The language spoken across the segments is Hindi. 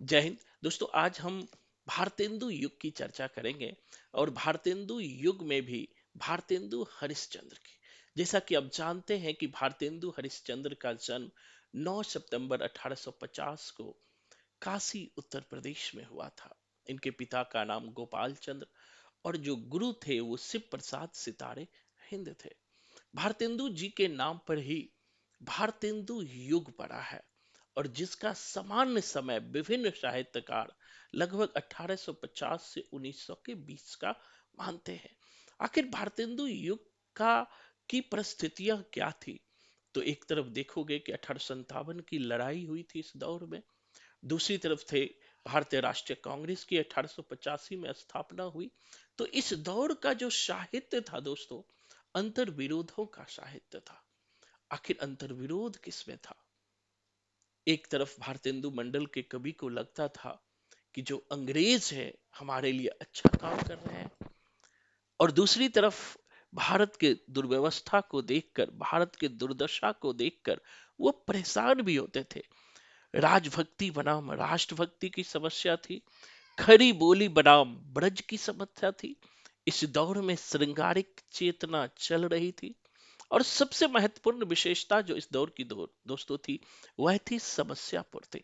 जय हिंद दोस्तों। आज हम भारतेंदु युग की चर्चा करेंगे और भारतेंदु युग में भी भारतेंदु हरिश्चंद्र की। जैसा कि आप जानते हैं कि भारतेंदु हरिश्चंद्र का जन्म 9 सितंबर 1850 को काशी उत्तर प्रदेश में हुआ था। इनके पिता का नाम गोपाल चंद्र और जो गुरु थे वो शिव प्रसाद सितारे हिंद थे। भारतेंदु जी के नाम पर ही भारतेंदु युग पड़ा है और जिसका सामान्य समय विभिन्न साहित्यकार लगभग 1850 से 1900 के बीच का मानते हैं। आखिर भारतेंदु युग का की परिस्थितियां क्या थी? तो एक तरफ देखोगे कि 1857 की लड़ाई हुई थी इस दौर में, दूसरी तरफ थे भारतीय राष्ट्रीय कांग्रेस की 1885 में स्थापना हुई। तो इस दौर का जो साहित्य था दोस्तों, अंतर विरोधों का साहित्य था। आखिर अंतर विरोध किसमें था? एक तरफ भारतेंदु मंडल के कवि को लगता था कि जो अंग्रेज है हमारे लिए अच्छा काम कर रहे हैं, और दूसरी तरफ भारत के दुर्व्यवस्था को देखकर, भारत के दुर्दशा को देखकर वो परेशान भी होते थे। राजभक्ति बनाम राष्ट्रभक्ति की समस्या थी, खरी बोली बनाम ब्रज की समस्या थी। इस दौर में श्रृंगारिक चेतना चल रही थी और सबसे महत्वपूर्ण विशेषता जो इस दौर की दोस्तों थी, वह थी समस्या पूर्ति।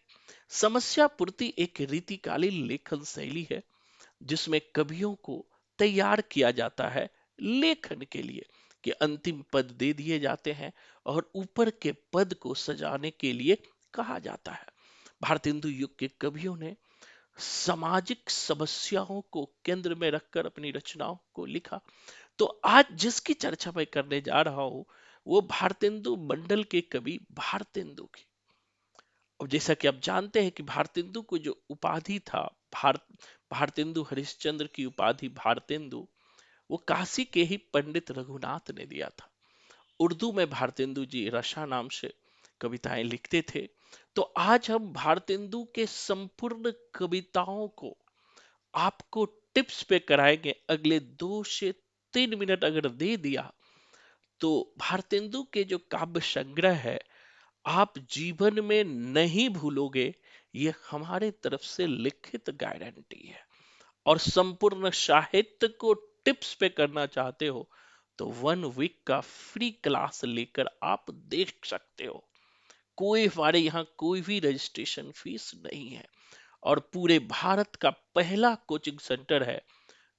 समस्या पूर्ति एक रीतिकालीन लेखन शैली है जिसमें कवियों को तैयार किया जाता है लेखन के लिए, कि अंतिम पद दे दिए जाते हैं और ऊपर के पद को सजाने के लिए कहा जाता है। भारतेंदु युग के कवियों ने सामाजिक समस्याओं को केंद्र में रखकर अपनी रचनाओं को लिखा। तो आज जिसकी चर्चा मैं करने जा रहा हूं वो भारतेंदु मंडल के कवि भारतेंदु की। और जैसा कि आप जानते हैं कि भारतेंदु को जो उपाधि था, भारत भारतेंदु हरिश्चंद्र की उपाधि भारतेंदु, वो काशी के ही पंडित रघुनाथ ने दिया था। उर्दू में भारतेंदु जी रसा नाम से कविताएं लिखते थे। तो आज हम भारतेंदु के संपूर्ण कविताओं को आपको टिप्स पे कराएंगे। अगले 2 से 3 मिनट अगर दे दिया तो भारतेंदु के जो काव्य संग्रह है आप जीवन में नहीं भूलोगे। ये हमारे तरफ से लिखित गारंटी है। और संपूर्ण साहित्य को टिप्स पे करना चाहते हो तो 1 वीक का फ्री क्लास लेकर आप देख सकते हो। कोई हमारे यहाँ कोई भी रजिस्ट्रेशन फीस नहीं है और पूरे भारत का पहला कोचिंग सेंटर है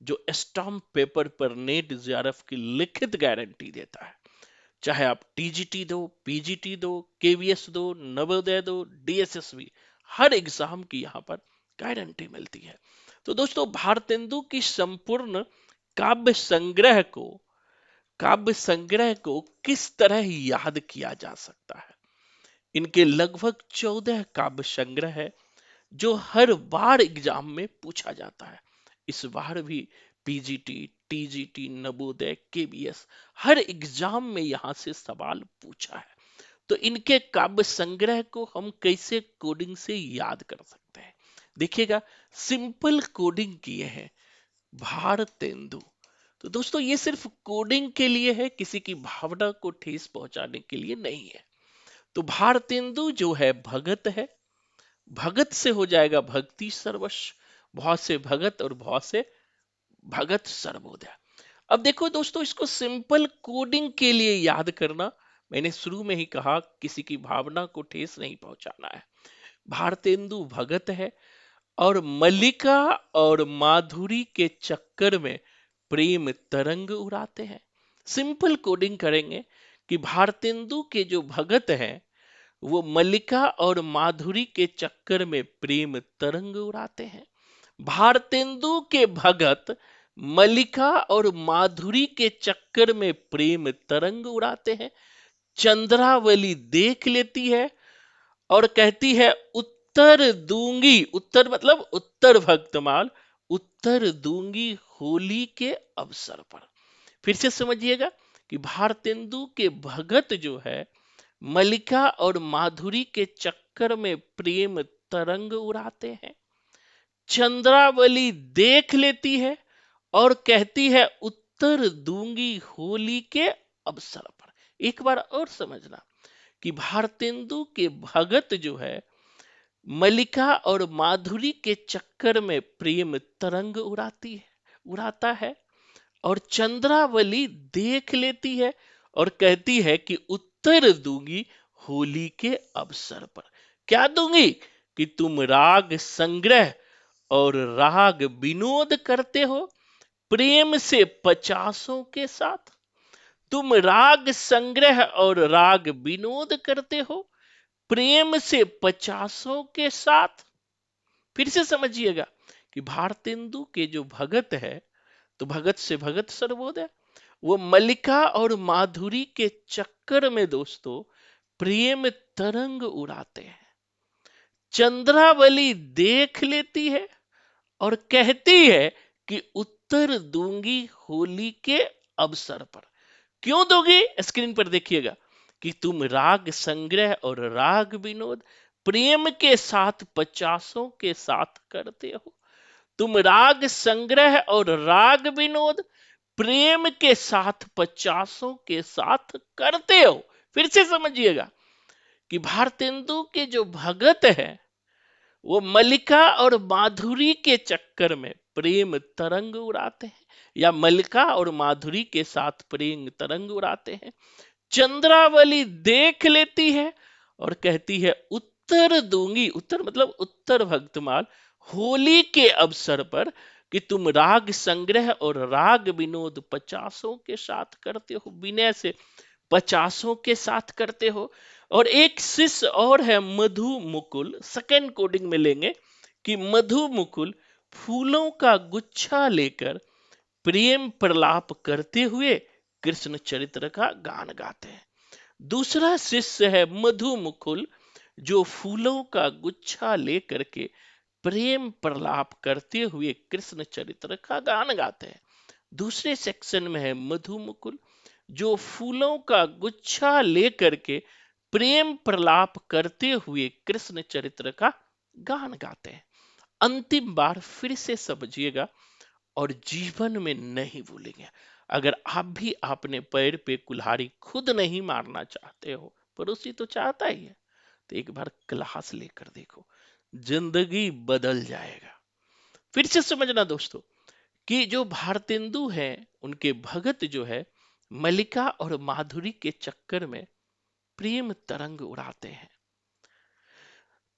जो स्टाम्प पेपर पर नेट जेआरएफ की लिखित गारंटी देता है। चाहे आप टीजीटी दो, पीजीटी दो, केवीएस दो, नवोदय दो, डीएसएसबी, हर एग्जाम की यहाँ पर गारंटी मिलती है। तो दोस्तों, भारतेंदु की संपूर्ण काव्य संग्रह को काव्य संग्रह को किस तरह याद किया जा सकता है? इनके लगभग 14 काव्य संग्रह है जो हर बार एग्जाम में पूछा जाता है। इस बार भी पीजीटी, टीजीटी, नवोदय, केबीएस, हर एग्जाम में यहां से सवाल पूछा है। तो इनके काव्य संग्रह को हम कैसे कोडिंग से याद कर सकते हैं? देखिएगा, सिंपल कोडिंग किए हैं भारतेंदु। तो दोस्तों, ये सिर्फ कोडिंग के लिए है, किसी की भावना को ठेस पहुंचाने के लिए नहीं है। तो भारतेंदु जो है भगत है, भगत से हो जाएगा भक्ति सर्वस्व, बहुत से भगत और बहुत से भगत सर्वोदय। अब देखो दोस्तों, इसको सिंपल कोडिंग के लिए याद करना, मैंने शुरू में ही कहा, किसी की भावना को ठेस नहीं पहुंचाना है। भारतेंदु भगत है और मल्लिका और माधुरी के चक्कर में प्रेम तरंग उड़ाते हैं। सिंपल कोडिंग करेंगे कि भारतेंदु के जो भगत हैं वो मल्लिका और माधुरी के चक्कर में प्रेम तरंग उड़ाते हैं। भारतेंदु के भगत मल्लिका और माधुरी के चक्कर में प्रेम तरंग उड़ाते हैं। चंद्रावली देख लेती है और कहती है उत्तर दूंगी, उत्तर मतलब उत्तर भक्तमाल, उत्तर दूंगी होली के अवसर पर। फिर से समझिएगा कि भारतेंदु के भगत जो है मल्लिका और माधुरी के चक्कर में प्रेम तरंग उड़ाते हैं। चंद्रावली देख लेती है और कहती है उत्तर दूंगी होली के अवसर पर। एक बार और समझना कि भारतेंदु के भगत जो है मलिका और माधुरी के चक्कर में प्रेम तरंग उड़ाता है, और चंद्रावली देख लेती है और कहती है कि उत्तर दूंगी होली के अवसर पर। क्या दूंगी? कि तुम राग संग्रह और राग विनोद करते हो प्रेम से पचासों के साथ। तुम राग संग्रह और राग विनोद करते हो प्रेम से पचासों के साथ। फिर से समझिएगा कि भारतेंदु के जो भगत है, तो भगत से भगत सर्वोदय है, वो मल्लिका और माधुरी के चक्कर में दोस्तों प्रेम तरंग उड़ाते हैं। चंद्रावली देख लेती है और कहती है कि उत्तर दूंगी होली के अवसर पर। क्यों दोगी? स्क्रीन पर देखिएगा कि तुम राग संग्रह और राग विनोद प्रेम के साथ पचासों के साथ करते हो। तुम राग संग्रह और राग विनोद प्रेम के साथ पचासों के साथ करते हो। फिर से समझिएगा कि भारतेंदु के जो भगत है वो मल्लिका और माधुरी के चक्कर में प्रेम तरंग उड़ाते हैं, या मल्लिका और माधुरी के साथ प्रेम तरंग उड़ाते हैं। चंद्रावली देख लेती है और कहती है उत्तर दूंगी, उत्तर मतलब उत्तर भक्तमाल, होली के अवसर पर कि तुम राग संग्रह और राग विनोद पचासों के साथ करते हो, विनय से पचासों के साथ करते हो। और एक शिष्य और है मधु मुकुल, सेकेंड कोडिंग में लेंगे कि मधु मुकुल फूलों का गुच्छा लेकर प्रेम प्रलाप करते हुए कृष्ण चरित्र का गान गाते हैं। दूसरा शिष्य है मधु मुकुल, जो फूलों का गुच्छा लेकर के प्रेम प्रलाप करते हुए कृष्ण चरित्र का गान गाते हैं। दूसरे सेक्शन में है मधु मुकुल, जो फूलों का गुच्छा लेकर के प्रेम प्रलाप करते हुए कृष्ण चरित्र का गान गाते हैं। अंतिम बार फिर से समझिएगा और जीवन में नहीं भूलेंगे। अगर आप भी अपने पैर पे कुल्हाड़ी खुद नहीं मारना चाहते हो, पड़ोसी तो चाहता ही है, तो एक बार क्लास लेकर देखो, जिंदगी बदल जाएगा। फिर से समझना दोस्तों कि जो भारतेंदु हैं उनके भगत जो है मल्लिका और माधुरी के चक्कर में प्रेम तरंग उड़ाते हैं।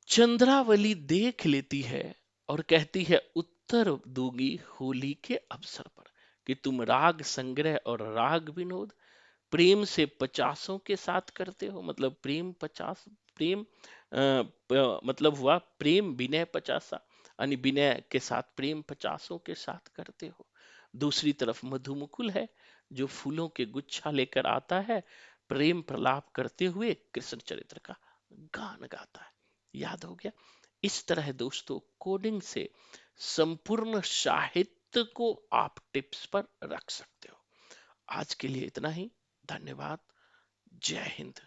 चंद्रावली देख लेती है और कहती है उत्तर दूंगी होली के अवसर पर कि तुम राग संग्रह और राग विनोद प्रेम से पचासों के साथ करते हो। मतलब प्रेम पचास, प्रेम मतलब हुआ प्रेम विनय पचासा, यानी विनय के साथ प्रेम पचासों के साथ करते हो। दूसरी तरफ मधुमुकुल है जो फूलों के गुच्छा लेकर आता है, प्रेम प्रलाप करते हुए कृष्ण चरित्र का गान गाता है। याद हो गया? इस तरह दोस्तों कोडिंग से संपूर्ण साहित्य को आप टिप्स पर रख सकते हो। आज के लिए इतना ही। धन्यवाद। जय हिंद।